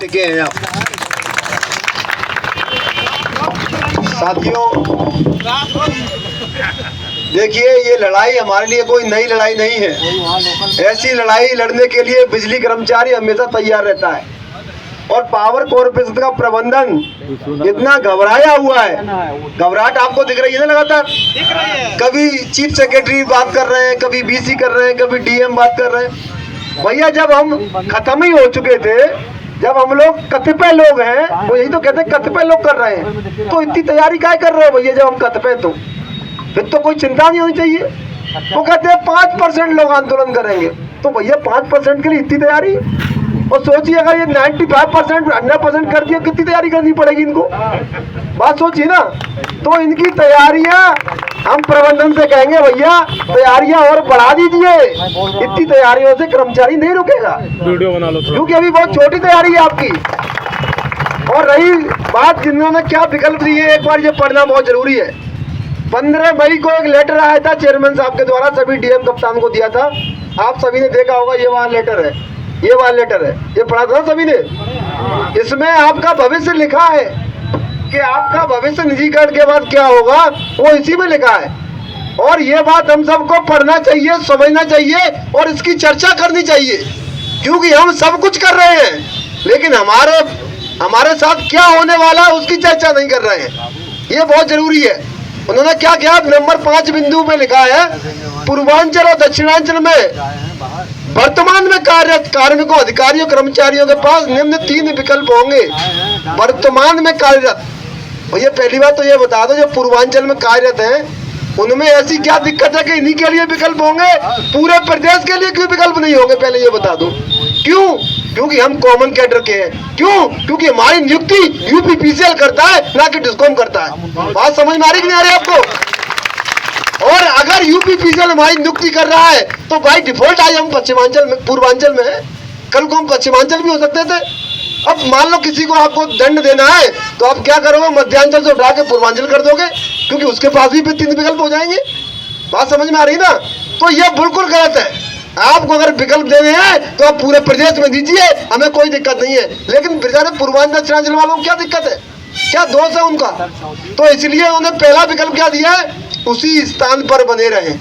टिके हैं आप। साथियों देखिए, ये लड़ाई हमारे लिए कोई नई लड़ाई नहीं है। ऐसी लड़ाई लड़ने के लिए बिजली कर्मचारी हमेशा तैयार रहता है और पावर कॉर्पोरेशन का प्रबंधन इतना घबराया हुआ है। घबराहट आपको दिख रही है ना लगातार? कभी चीफ सेक्रेटरी बात कर रहे हैं, कभी बीसी कर रहे हैं, कभी डीएम बात कर रहे हैं। भैया जब हम खत्म ही हो चुके थे, जब हम लोग कतिपय लोग हैं, वो यही तो कहते हैं कतिपय लोग कर रहे हैं, तो इतनी तैयारी काय कर रहे हो भैया? जब हम कतिपय, तो फिर तो कोई चिंता नहीं होनी चाहिए। वो कहते हैं 5% लोग आंदोलन करेंगे, तो भैया 5% के लिए इतनी तैयारी? और सोचिए अगर ये 95% 100% कर दिया, कितनी तैयारी करनी पड़ेगी इनको? बात सोचिए ना। तो इनकी तैयारियां हम प्रबंधन से कहेंगे भैया तैयारियां और बढ़ा दीजिए। इतनी तैयारियों से कर्मचारी नहीं रुकेगा, वीडियो बना लो क्योंकि अभी बहुत छोटी तैयारी है आपकी। और रही बात जिन्होंने क्या विकल्प दिए, एक बार ये पढ़ना बहुत जरूरी है। 15 मई को एक लेटर आया था चेयरमैन साहब के द्वारा, सभी डीएम कप्तान को दिया था। आप सभी ने देखा होगा, ये वहाँ लेटर है, ये वाला लेटर है, ये पढ़ा था सभी ने। इसमें आपका भविष्य लिखा है कि आपका भविष्य निजीकरण के बाद क्या होगा, वो इसी में लिखा है। और ये बात हम सबको पढ़ना चाहिए, समझना चाहिए और इसकी चर्चा करनी चाहिए, क्योंकि हम सब कुछ कर रहे हैं लेकिन हमारे साथ क्या होने वाला है उसकी चर्चा नहीं कर रहे हैं। ये बहुत जरूरी है। उन्होंने क्या किया, नंबर 5 बिंदु में लिखा है, पूर्वांचल और दक्षिणांचल में वर्तमान में कार्यरत कार्मिकों, अधिकारियों, कर्मचारियों के पास निम्न 3 विकल्प होंगे। वर्तमान में कार्यरत, भैया पहली बात तो ये बता दो, जो पूर्वांचल में कार्यरत हैं उनमें ऐसी क्या दिक्कत है कि इन्हीं के लिए विकल्प होंगे, पूरे प्रदेश के लिए क्यों विकल्प नहीं होंगे? पहले ये बता दो क्यों? क्योंकि हम कॉमन कैडर के हैं। क्यों? क्योंकि हमारी नियुक्ति यूपीपीसीएल करता है, ना कि डिस्कॉम करता है। बात समझ में आ रही कि नहीं आ रही आपको? और अगर यूपीपीसीएल हमारी नियुक्ति कर रहा है तो बाई डिफॉल्ट आज हम पश्चिमांचल में, पूर्वांचल में है, कल को हम पश्चिमांचल भी हो सकते थे। अब मान लो किसी को आपको दंड देना है तो आप क्या करोगे, मध्यांचल से उठा के पूर्वांचल कर दोगे, क्योंकि उसके पास भी 3 विकल्प हो जाएंगे। बात समझ में आ रही ना? तो यह बिल्कुल गलत है। आपको अगर विकल्प देने हैं तो आप पूरे प्रदेश में दीजिए, हमें कोई दिक्कत नहीं है। लेकिन बेचारे पूर्वांचल दक्षिणांचल वालों को क्या दिक्कत है, क्या दोष है उनका? तो इसलिए उन्होंने पहला विकल्प क्या दिया है, उसी स्थान पर बने रहें,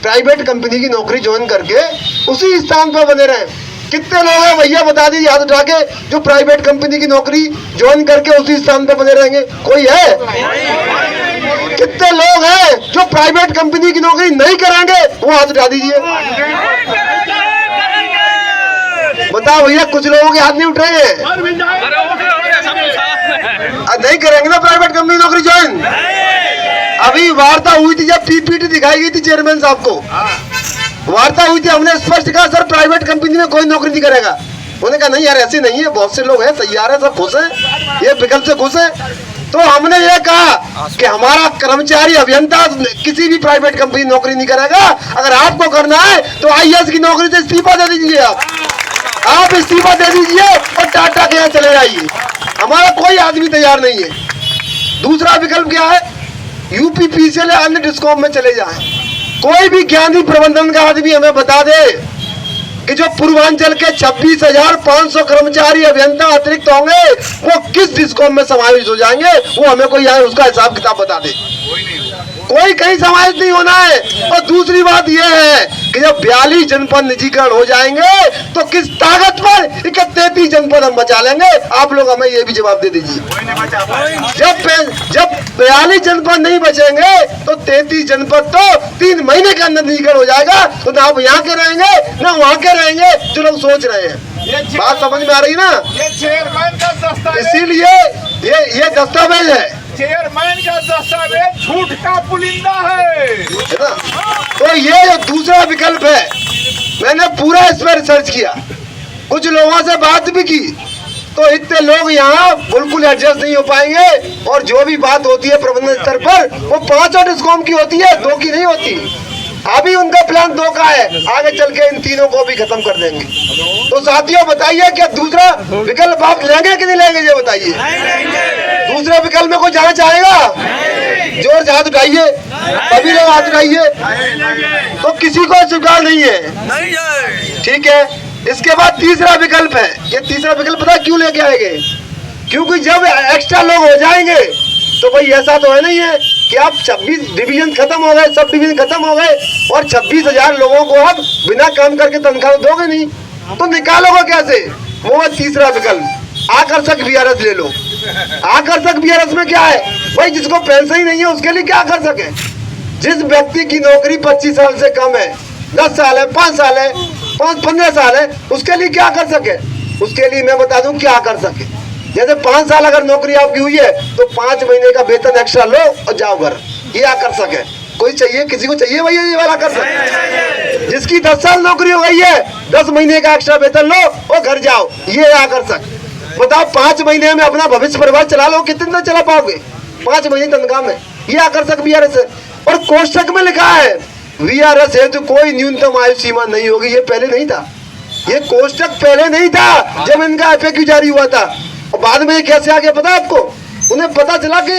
प्राइवेट कंपनी की नौकरी ज्वाइन करके उसी स्थान पर बने रहें। कितने लोग हैं भैया बता दीजिए हाथ उठा के, जो प्राइवेट कंपनी की नौकरी ज्वाइन करके उसी स्थान पर बने रहेंगे? कोई है? कितने लोग हैं जो प्राइवेट कंपनी की नौकरी नहीं करेंगे? वो हाथ उठा दीजिए। बताओ भैया, कुछ लोगों के हाथ नहीं उठ रहे हैं। नहीं करेंगे ना प्राइवेट कंपनी नौकरी ज्वाइन? अभी वार्ता हुई थी, जब पीपीटी दिखाई गई थी चेयरमैन साहब को, वार्ता हुई थी, हमने स्पष्ट कहा सर प्राइवेट कंपनी में कोई नौकरी नहीं करेगा। उन्होंने कहा नहीं यार ऐसे नहीं है, बहुत से लोग हैं, तैयार है, सब खुश हैं, ये विकल्प से खुश हैं। तो हमने ये कहा कि हमारा कर्मचारी अभियंता किसी भी प्राइवेट कंपनी नौकरी नहीं करेगा। अगर आपको करना है तो आईएएस की नौकरी से इस्तीफा दे दीजिए। आप इस्तीफा दे दीजिए और टाटा के यहाँ चले जाइए। हमारा कोई आदमी तैयार नहीं है। दूसरा विकल्प क्या है, यूपीपीसीएल या अन्य डिस्कॉम में चले जाएं। कोई भी ज्ञानी प्रबंधन का आदमी हमें बता दे कि जो पूर्वांचल के 26,500 कर्मचारी अभियंता अतिरिक्त होंगे वो किस डिस्कॉम में समावेश हो जाएंगे, वो हमें कोई यहाँ उसका हिसाब किताब बता दे। कोई कहीं समावेश नहीं होना है। और दूसरी बात यह है कि जब 42 जनपद निजीकरण हो जाएंगे तो किस ताकत पर 33 जनपद हम बचा लेंगे? आप लोग हमें ये भी जवाब दे दीजिए। जब 42 जनपद नहीं बचेंगे तो 33 जनपद तो 3 महीने के अंदर निजीकरण हो जाएगा। तो ना आप यहाँ के रहेंगे ना वहाँ के रहेंगे, जो लोग सोच रहे हैं। बात समझ में आ रही ना? इसीलिए ये दस्तावेज है, चेयरमैन का दस्तावेज झूठ का पुलिंदा है ना? तो ये जो दूसरा विकल्प है, मैंने पूरा इस पर रिसर्च किया, कुछ लोगों से बात भी की, तो इतने लोग यहाँ बिल्कुल एडजस्ट नहीं हो पाएंगे। और जो भी बात होती है प्रबंधन स्तर पर, वो 5 डिस्कॉम की होती है, 2 की नहीं होती। अभी उनका प्लान 2 का है, आगे चल के इन 3 को भी खत्म कर देंगे। तो साथियों बताइए, क्या दूसरा विकल्प आप लेंगे कि नहीं लेंगे? ये बताइए। दूसरे विकल्प में कोई जाना चाहेगा? जोर से हाथ उठाइए, सभी लोग हाथ उठाइए। तो किसी को स्वीकार नहीं है, ठीक है? इसके बाद तीसरा विकल्प है। ये तीसरा विकल्प पता क्यों लेके आएंगे? क्योंकि जब एक्स्ट्रा लोग हो जाएंगे तो भाई ऐसा तो है नहीं है कि आप 26 डिवीजन खत्म हो गए, सब डिवीजन खत्म हो गए और 26,000 लोगों को आप बिना काम करके तनख्वाह दोगे नहीं, तो निकालोगे कैसे? वो है तीसरा विकल्प, आकर्षक वीआरएस ले लो। आकर्षक वीआरएस में क्या है भाई? जिसको पेंशन ही नहीं है उसके लिए क्या आकर्षक है? जिस व्यक्ति की नौकरी 25 साल से कम है, 10 साल है, 5 साल है, 15 साल है, उसके लिए क्या आकर्षक है? उसके लिए मैं बता दूं क्या आकर्षक है। जैसे 5 साल अगर नौकरी आपकी हुई है तो 5 महीने का वेतन एक्स्ट्रा लो और जाओ घर, ये आकर्षक है। कोई चाहिए? किसी को चाहिए भैया ये वाला आकर्षक? जिसकी 10 साल नौकरी हो गई है, 10 महीने का एक्स्ट्रा वेतन लो और घर जाओ, ये आकर्षक। बताओ 5 महीने में अपना भविष्य परिवार चला लो, कितने दिन चला पाओगे? 5 महीने तनख्वाह में, ये आकर्षक वीआरएस है। और कोष्टक में लिखा है वीआरएस है तो कोई न्यूनतम आयु सीमा नहीं होगी। ये पहले नहीं था, ये कोष्टक पहले नहीं था जब इनका एफएक्यू जारी हुआ था। और बाद में ये कैसे आ गया पता है आपको? उन्हें पता चला कि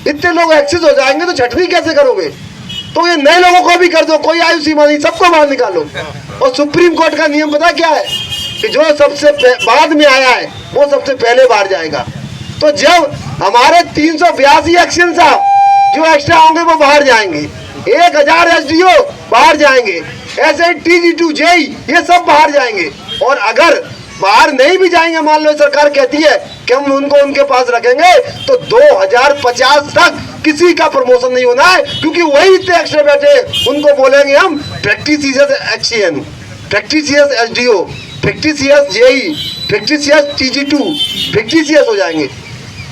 इतने लोग एक्सेस हो जाएंगे तो छटनी कैसे करोगे, तो ये नए लोगों को भी कर दो, कोई आयु सीमा नहीं, सबको बाहर निकालो। और सुप्रीम कोर्ट का नियम पता क्या है कि जो सबसे बाद में आया है वो सबसे पहले बाहर जाएगा। तो जब हमारे 382 एक्शन साहब जो एक्स्ट्रा होंगे वो बाहर जाएंगे, 1000 एसडीओ बाहर जाएंगे, ऐसे TG2 जेई ये सब बाहर जाएंगे। और अगर बाहर नहीं भी जाएंगे, मान लो सरकार कहती है कि हम उनको उनके पास रखेंगे, तो 2050 तक किसी का प्रमोशन नहीं होना है, क्योंकि वही इतने एक्स्ट्रा बैठे उनको बोलेंगे हम प्रैक्टिसियस एक्शन, प्रैक्टिसियस एसडीओ, प्रैक्टिसियस जेई, प्रैक्टिसियस TG2, प्रैक्टिसियस हो जाएंगे।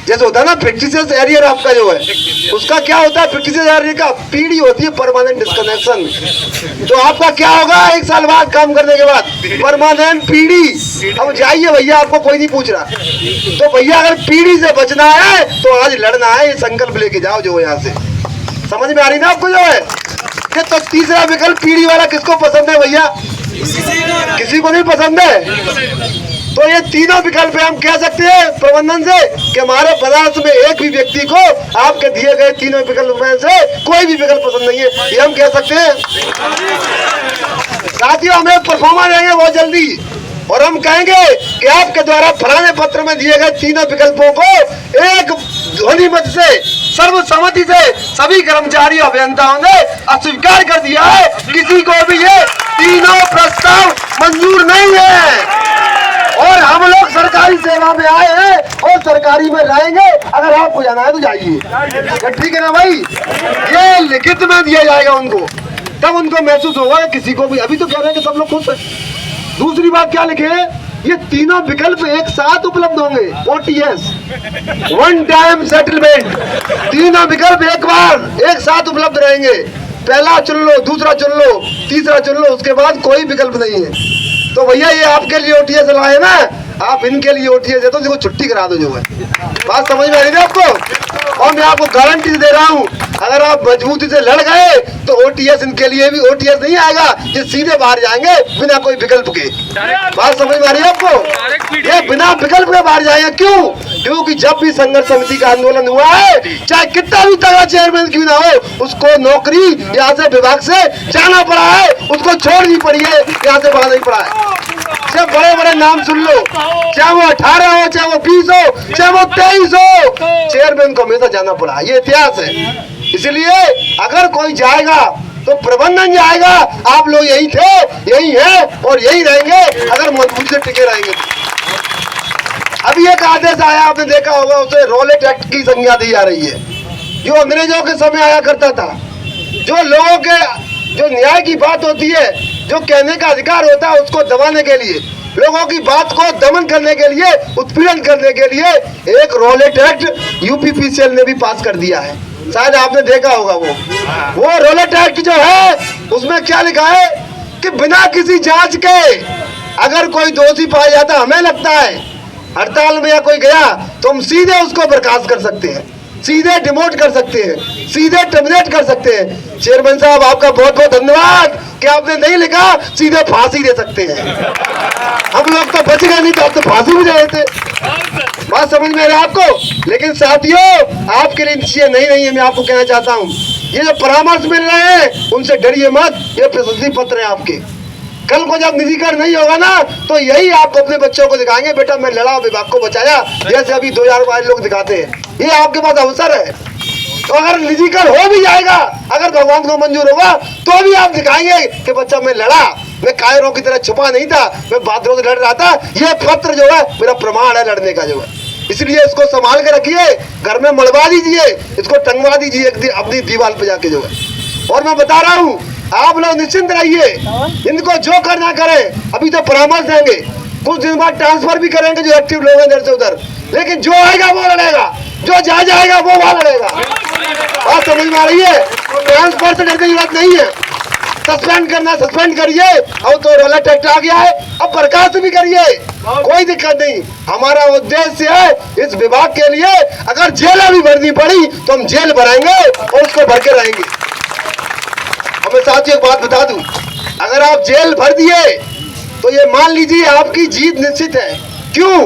जैसे होता है ना प्रैक्टिसियस एरियर आपका जो है, उसका क्या होता है? प्रैक्टिसियस एरियर का पीडी होती है परमानेंट डिस्कनेक्शन। तो आपका क्या होगा 1 साल बाद काम करने के बाद? Permanent PD. अब जाइए भैया, आपको कोई नहीं पूछ रहा। तो भैया अगर पीडी से बचना है तो आज लड़ना है, ये संकल्प लेके जाओ जो यहाँ से। समझ में आ रही ना आपको जो है? तो तीसरा विकल्प पीडी वाला किसको पसंद है भैया? किसी को नहीं पसंद है। तो ये तीनों विकल्प हम कह सकते हैं प्रबंधन से कि हमारे बनारस में एक भी व्यक्ति को आपके दिए गए तीनों विकल्प में से कोई भी विकल्प पसंद नहीं है, ये हम कह सकते हैं। साथियों हमें परफॉर्मा देंगे बहुत जल्दी और हम कहेंगे कि आपके द्वारा फलाने पत्र में दिए गए तीनों विकल्पों को एक ध्वनि मत से सर्वसम्मति से सभी कर्मचारी अभियंताओं ने अस्वीकार कर दिया है। किसी को भी ये तीनों प्रस्ताव मंजूर नहीं है और हम लोग सरकारी सेवा में आए हैं और सरकारी में रहेंगे। अगर आपको जाना है तो जाइए, ठीक है ना भाई? ये लिखित में दिया जाएगा उनको, तब उनको महसूस होगा किसी को भी। अभी तो कह रहे हैं कि सब लोग खुश हैं। दूसरी बात क्या लिखे हैं? ये तीनों विकल्प एक साथ उपलब्ध होंगे, OTS, वन टाइम सेटलमेंट। तीनों विकल्प एक बार एक साथ उपलब्ध रहेंगे। पहला चुन लो, दूसरा चुन लो, तीसरा चुन लो, उसके बाद कोई विकल्प नहीं है। तो भैया ये आपके लिए OTS लाए ना, आप इनके लिए OTS है तो देखो छुट्टी करा दो जो है। बात समझ में आ रही है आपको? और मैं आपको गारंटी दे रहा हूँ अगर आप मजबूती से लड़ गए तो OTS इनके लिए भी OTS नहीं आएगा, ये सीधे बाहर जाएंगे बिना कोई विकल्प के। बात समझ में आ रही है आपको? ये बिना विकल्प के बाहर जाएंगे। क्यों? क्योंकि जब भी संघर्ष समिति का आंदोलन हुआ है, चाहे कितना भी तगड़ा चेयरमैन क्यों ना हो, उसको नौकरी यहाँ से विभाग से जाना पड़ा है, उसको छोड़नी पड़ी है, यहाँ से बाहर नहीं पड़ा है। चाहे बड़े बड़े नाम सुन लो, चाहे वो 18 हो, चाहे वो 20 हो, चाहे वो 23 हो, चेयरमैन को हमेशा जाना पड़ा, ये इतिहास है। इसलिए अगर कोई जाएगा तो प्रबंधन जाएगा। आप लोग यही थे, यही है और यही रहेंगे अगर मजबूत से टिके रहेंगे। अभी एक आदेश आया, आपने देखा होगा, उसे रॉलेट एक्ट की संज्ञा दी जा रही है, जो अंग्रेजों के समय आया करता था। जो लोगों के जो न्याय की बात होती है, जो कहने का अधिकार होता है, उसको दबाने के लिए, लोगों की बात को दमन करने के लिए, उत्पीड़न करने के लिए एक रॉलेट एक्ट यूपीपीसीएल ने भी पास कर दिया है। शायद आपने देखा होगा वो रॉलेट एक्ट जो है उसमें क्या लिखा है कि बिना किसी जांच के अगर कोई दोषी पाया जाता, हमें लगता है हड़ताल में या कोई गया तो हम सीधे उसको बर्खास्त कर सकते हैं, सीधे डिमोट कर सकते हैं, सीधे टर्मिनेट कर सकते हैं। चेयरमैन साहब आपका बहुत बहुत धन्यवाद कि आपने नहीं लिखा, सीधे फांसी दे सकते हैं। हम लोग तो बच गए, नहीं तो आप तो फांसी भी दे देते। बात समझ में आ रहा है आपको? लेकिन साथियों आपके लिए चीजें नहीं है। मैं आपको कहना चाहता हूँ, ये जो परामर्श मिल रहे हैं उनसे डरिए मत, ये प्रशस्ति पत्र है आपके। कल को जब निजीकरण नहीं होगा ना तो यही आपको अपने बच्चों को दिखाएंगे, बेटा मैं लड़ा विभाग को बचाया, जैसे अभी 2022 लोग दिखाते हैं। ये आपके पास अवसर है। तो अगर निजीकरण हो भी जाएगा, अगर भगवान को मंजूर होगा तो भी आप दिखाएंगे कि बच्चा मैं लड़ा, मैं कायरों की तरह छुपा नहीं था, मैं बादलों से लड़ रहा था। ये पत्र जो है मेरा प्रमाण है लड़ने का जो है। इसलिए इसको संभाल के रखिए, घर में मड़वा दीजिए, इसको टंगवा दीजिए अपनी दीवार पे जाके जो है। और मैं बता रहा हूँ, आप लोग निश्चिंत रहिए, इनको जो करना करें, अभी तो परामर्श देंगे, कुछ दिन बाद ट्रांसफर भी करेंगे जो एक्टिव लोग हैं इधर से उधर, लेकिन जो आएगा वो लड़ेगा, जो जा जाएगा वो वहां लड़ेगा। बात समझ में आ रही है? ट्रांसफर से डरने की बात नहीं है। सस्पेंड करना सस्पेंड करिए, अब तो रोला टेक्ट आ गया है, अब बर्खास्त भी करिए, कोई दिक्कत नहीं। हमारा उद्देश्य है इस विभाग के लिए अगर जेल भी भरनी पड़ी तो हम जेल भरेंगे और उसको भर के रहेंगे। अब मैं साथियों एक बात बता दूं, अगर आप जेल भर दिए तो ये मान लीजिए आपकी जीत निश्चित है। क्यों?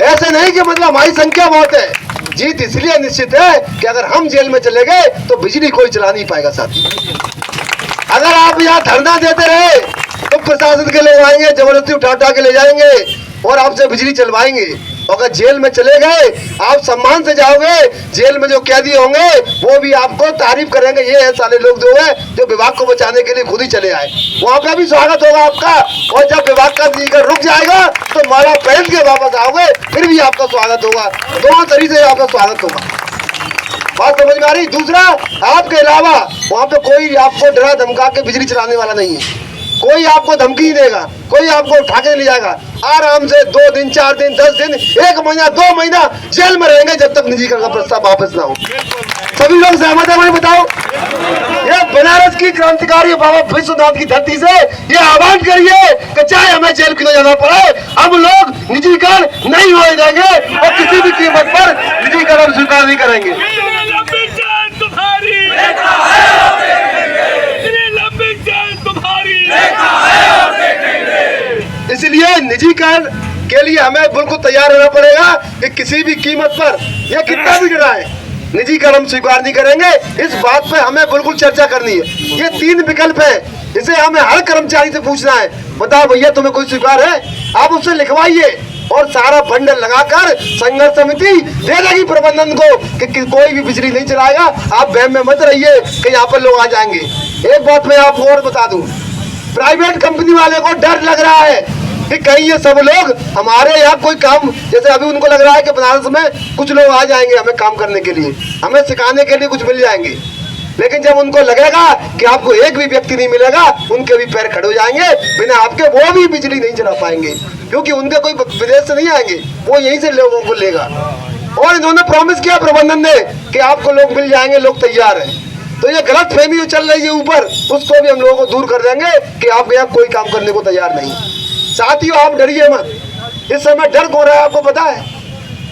ऐसे नहीं कि मतलब हमारी संख्या बहुत है, जीत इसलिए निश्चित है कि अगर हम जेल में चले गए तो बिजली कोई चला नहीं पाएगा साथी। अगर आप यहाँ धरना देते रहे तो प्रशासन के लोग आएंगे, जबरदस्ती उठा के ले जाएंगे और आपसे बिजली चलवाएंगे। अगर जेल में चले गए आप सम्मान से जाओगे, जेल में जो कैदी होंगे वो भी आपको तारीफ करेंगे, ये है साले लोग जो है जो विभाग को बचाने के लिए खुद ही चले आए। वहाँ पे भी स्वागत होगा आपका, और जब विभाग का निजीकरण रुक जाएगा तो माला पहन के वापस आओगे, फिर भी आपका स्वागत होगा। दोनों तरीके से आपका स्वागत होगा। बात समझ में आ रही? दूसरा, आपके अलावा वहाँ पे कोई आपको डरा धमका के बिजली चलाने वाला नहीं है, कोई आपको धमकी नहीं देगा, कोई आपको उठा के ले जाएगा। आराम से 2 दिन 4 दिन 10 दिन 1 महीना 2 महीना जेल में रहेंगे जब तक निजीकरण का प्रस्ताव वापस ना हो। सभी लोग सहमत है? मुझे बताओ। ये बनारस की क्रांतिकारी बाबा विश्वनाथ की धरती से ये आह्वान करिए कि चाहे हमें जेल क्यों जाना पड़े, हम लोग निजीकरण नहीं होने देंगे और किसी भी कीमत पर निजीकरण स्वीकार नहीं करेंगे। इसलिए निजीकरण के लिए हमें बिल्कुल तैयार रहना पड़ेगा कि किसी भी कीमत पर, यह कितना भी डराए, निजीकरण हम स्वीकार नहीं करेंगे। इस बात पे हमें बिल्कुल चर्चा करनी है। ये 3 विकल्प है, इसे हमें हर कर्मचारी से पूछना है, बताओ भैया तुम्हें कोई स्वीकार है? आप उससे लिखवाइए और सारा बंडल लगाकर संघर्ष समिति दे देगी प्रबंधन को कि कोई भी बिजली नहीं चलाएगा। आप बहम में मत रहिए कि यहाँ पर लोग आ जाएंगे। एक बात मैं आपको और बता दूं, प्राइवेट कंपनी वाले को डर लग रहा है कि कहीं ये सब लोग हमारे यहाँ कोई काम, जैसे अभी उनको लग रहा है कि बनारस में कुछ लोग आ जाएंगे हमें काम करने के लिए, हमें सिखाने के लिए कुछ मिल जाएंगे, लेकिन जब उनको लगेगा कि आपको एक भी व्यक्ति नहीं मिलेगा, उनके भी पैर खड़े हो जाएंगे, बिना आपके वो भी बिजली नहीं चला पाएंगे, क्योंकि उनके कोई विदेश से नहीं आएंगे, वो यहीं से लोगों को लेगा। और इन्होंने प्रॉमिस किया प्रबंधन ने कि आपको लोग मिल जाएंगे, लोग तैयार हैं। तो ये गलत फहमी जो चल रही है ऊपर, उसको भी हम लोगों को दूर कर देंगे कि आपके यहाँ कोई काम करने को तैयार नहीं। साथियों आप डरिए मत, इस समय डर कौन रहा है आपको पता है?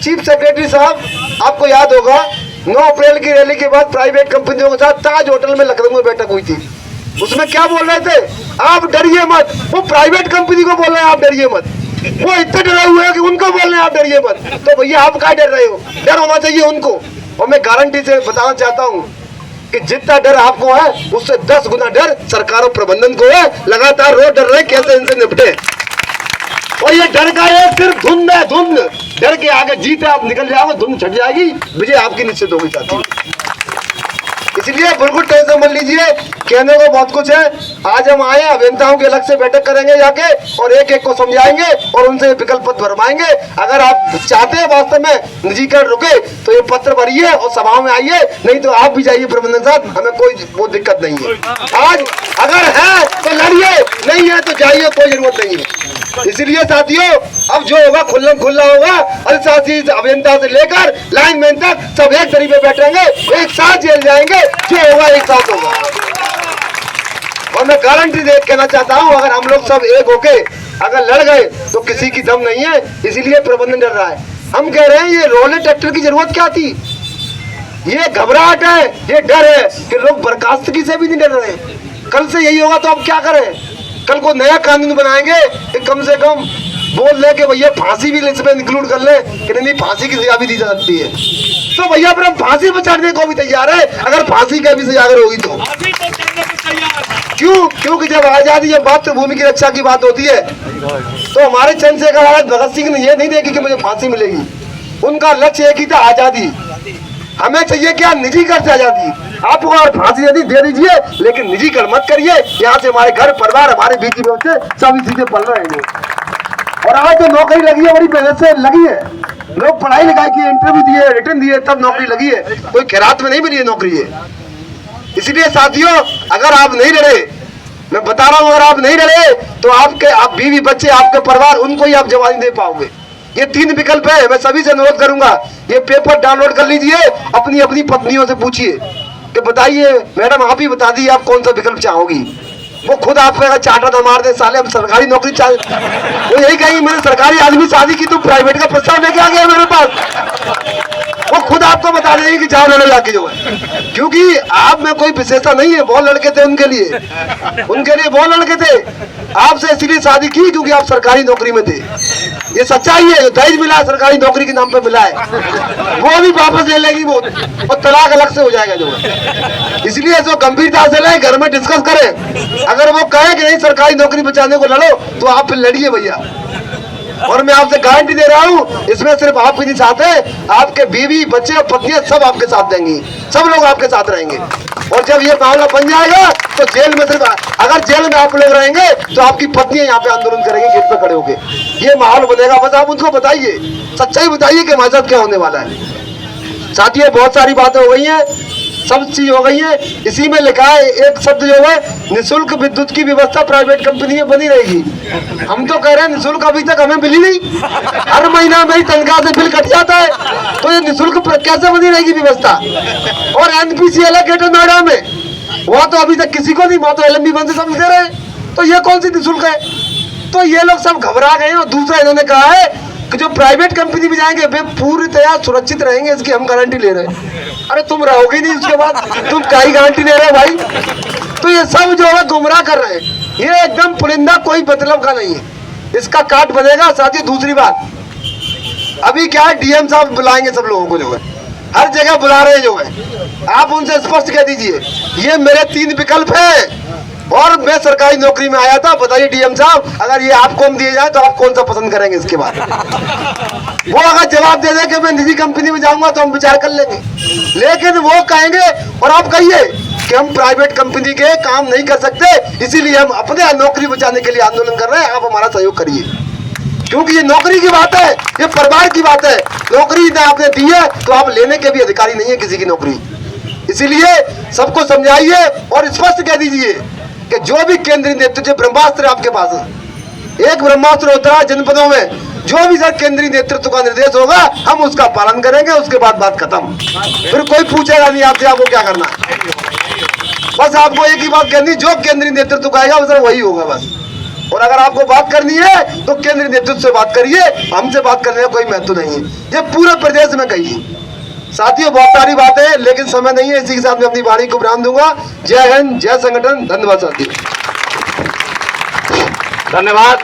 चीफ सेक्रेटरी साहब, आपको याद होगा 9 अप्रैल की रैली के बाद प्राइवेट कंपनियों के साथ ताज होटल में लखनऊ में बैठक हुई थी। उसमें क्या बोल रहे थे? आप डरिए मत। वो प्राइवेट कंपनी को बोल रहे हैं आप डरिए मत, वो इतने डरे हुए हैं कि उनको बोल रहे हैं आप डरिए मत। तो भैया आप क्या डर रहे हो? डर होना चाहिए उनको। और मैं गारंटी से बताना चाहता हूँ कि जितना डर आपको है उससे 10 गुना डर सरकार और प्रबंधन को है। लगातार रोज डर रहे कैसे इनसे निपटे, और ये डर का ये सिर्फ धुंध है, धुंध। डर के आगे जीते आप निकल जाओगे, धुंध छट जाएगी, विजय आपकी निश्चित होगी साथी। इसलिए बिल्कुल टेंशन मत लीजिए, कहने को बहुत कुछ है। आज हम आए अभियंताओं की अलग से बैठक करेंगे जाके, और एक एक को समझाएंगे और उनसे विकल्प पत्र भरवाएंगे। अगर आप चाहते हैं वास्तव में निजीकरण रुके तो ये पत्र भरिए और सभाओं में आइए, नहीं तो आप भी जाइए प्रबंधन साथ, हमें कोई वो दिक्कत नहीं है। आज अगर है तो लड़िए, नहीं है तो जाइए, कोई जरूरत नहीं है। इसलिए साथियों अब जो होगा खुल्लम खुल्ला होगा, अधिशासी अभियंता से लेकर लाइनमैन तक सब एक दरी पे बैठेंगे, एक साथ जेल जाएंगे, जो होगा एक साथ होगा। और मैं गारंटी दे कहना चाहता हूँ, अगर हम लोग सब एक होके अगर लड़ गए तो किसी की दम नहीं है। इसीलिए प्रबंधन डर रहा है। हम कह रहे हैं ये रोले ट्रैक्टर की जरूरत क्या थी? ये घबराहट है, ये डर है कि लोग बर्खास्तगी से भी नहीं डर रहे। कल से यही होगा तो अब क्या करें? कल को नया कानून बनाएंगे कि कम से कम बोल ले कि भैया फांसी भी इसमें इंक्लूड कर ले कि नहीं फांसी की सजा भी दी जा सकती है। तो भैया पर हम फांसी पर चढ़ने को भी तैयार है, अगर फांसी का भी सजा अगर होगी तो। क्यों? क्योंकि जब आजादी, जब मातृभूमि की रक्षा की बात होती है तो हमारे चंद्रशेखर आजाद, भगत सिंह ने ये नहीं देखी कि मुझे फांसी मिलेगी। उनका लक्ष्य एक ही था, आजादी। हमें चाहिए क्या? निजी कर से आजादी। आपको अगर फांसी यदि दे दीजिए, लेकिन निजी कर मत करिए। यहाँ से हमारे घर परिवार, हमारे बीच में बच्चे सब इसी से पल रहे हैं। और आज जो नौकरी लगी है बड़ी मेहनत से लगी है। लोग पढ़ाई लिखाई की, इंटरव्यू दिए, रिटर्न दिए, तब नौकरी लगी है। कोई खैरात में नहीं मिली है नौकरी है। इसलिए साथियों, अगर आप नहीं लड़े, मैं बता रहा हूं, अगर आप नहीं लड़े तो आप बीवी बच्चे, आपके परिवार, उनको ही आप जवाब नहीं दे पाओगे। ये 3 विकल्प है। मैं सभी से अनुरोध करूंगा, ये पेपर डाउनलोड कर लीजिए, अपनी अपनी पत्नियों से पूछिए कि बताइए मैडम, आप ही बता दीजिए आप कौन सा विकल्प चाहोगी। वो खुद आप पे चाटा ना मार दे, साले हम सरकारी नौकरी वो यही कहेंगे मैंने सरकारी आदमी शादी की, तू प्राइवेट का प्रस्ताव लेके आ गया मेरे पास। वो खुद आपको बता देंगे कि जाओ लड़ो जाके जो है। क्योंकि आप में कोई विशेषता नहीं है। बहुत लड़के थे उनके लिए बहुत लड़के थे। आपसे इसलिए शादी की क्योंकि आप सरकारी नौकरी में थे। ये सच्चाई है। जो दहेज मिला है सरकारी नौकरी के नाम पे मिला है, वो भी वापस ले लेगी वो, और तलाक अलग से हो जाएगा जो है। इसलिए इसको गंभीरता से ले, घर में डिस्कस करें। अगर वो कहे कि नहीं सरकारी नौकरी बचाने को लड़ो, तो आप फिर लड़िए भैया। और मैं आपसे गारंटी दे रहा हूँ, इसमें सिर्फ आप ही नहीं साथ है, आपके बीवी बच्चे और पत्नियां सब आपके साथ देंगी। सब लोग आपके साथ रहेंगे। और जब ये मामला बन जाएगा तो जेल में सिर्फ, अगर जेल में आप लोग रहेंगे तो आपकी पत्नियां यहाँ पे आंदोलन करेंगी गेट पे खड़े होके। ये माहौल बनेगा। बस आप उनको बताइए, सच्चाई बताइए कि हमारे साथ क्या होने वाला है। साथियों, बहुत सारी बातें हो गई हैं, सब चीज हो गई है। इसी में लिखा है एक शब्द जो है, निःशुल्क विद्युत की व्यवस्था प्राइवेट कंपनी में बनी रहेगी। हम तो कह रहे हैं निःशुल्क अभी तक हमें मिली नहीं। हर महीना मेरी तनख्वाह से बिल कट जाता है, तो ये निःशुल्क कैसे बनी रहेगी व्यवस्था? और एनपीसी अलग ग्रेटर नोएडा में, वहाँ तो अभी तक किसी को नहीं, वहाँ तो LMB बंद से सब दे रहे हैं। तो ये कौन सी निःशुल्क है? तो ये लोग सब घबरा गए। और दूसरा इन्होंने कहा है कि जो प्राइवेट कंपनी में जाएंगे वे पूरी तरह सुरक्षित रहेंगे, इसकी हम गारंटी ले रहे हैं। अरे तुम रहोगे नहीं उसके बाद, तुम क्या ही गारंटी ले रहे हो भाई? तो ये सब जो है गुमराह कर रहे हैं। ये एकदम पुलिंदा, कोई मतलब का नहीं है। इसका काट बनेगा। साथ ही दूसरी बात, अभी क्या है, DM साहब बुलाएंगे सब लोगों को जो है, हर जगह बुला रहे हैं जो है। आप उनसे स्पष्ट कह दीजिए ये मेरे 3 विकल्प है और मैं सरकारी नौकरी में आया था। बताइए DM साहब, अगर ये आपको हम दिए जाए तो आप कौन सा पसंद करेंगे? इसके बाद वो अगर जवाब दे दे कि मैं निजी कंपनी में जाऊंगा तो हम विचार कर लेंगे। लेकिन वो कहेंगे और आप कहिए कि हम प्राइवेट कंपनी के काम नहीं कर सकते, इसीलिए हम अपने नौकरी बचाने के लिए आंदोलन कर रहे हैं, आप हमारा सहयोग करिए। क्योंकि ये नौकरी की बात है, ये परिवार की बात है। नौकरी ना आपने दी है तो आप लेने के भी अधिकारी नहीं है किसी की नौकरी। इसीलिए सबको समझाइए और स्पष्ट कह दीजिए कि जो भी केंद्रीय नेतृत्व, ब्रह्मास्त्र आपके पास है, एक ब्रह्मास्त्र होता है जनपदों में, जो भी सर केंद्रीय नेतृत्व का निर्देश होगा हम उसका पालन करेंगे। उसके बाद बात खत्म। फिर कोई पूछेगा नहीं आपसे आपको क्या करना है। बस आपको एक ही बात करनी, जो केंद्रीय नेतृत्व का आएगा सर वही होगा बस। और अगर आपको बात करनी है तो केंद्रीय नेतृत्व से बात करिए, हमसे बात करने का कोई महत्व नहीं है। ये पूरे प्रदेश में कहिए। साथियों, बहुत सारी बातें हैं लेकिन समय नहीं है। इसी के साथ मैं अपनी वाणी को विराम दूंगा। जय हिंद, जय संगठन। धन्यवाद साथियों। धन्यवाद।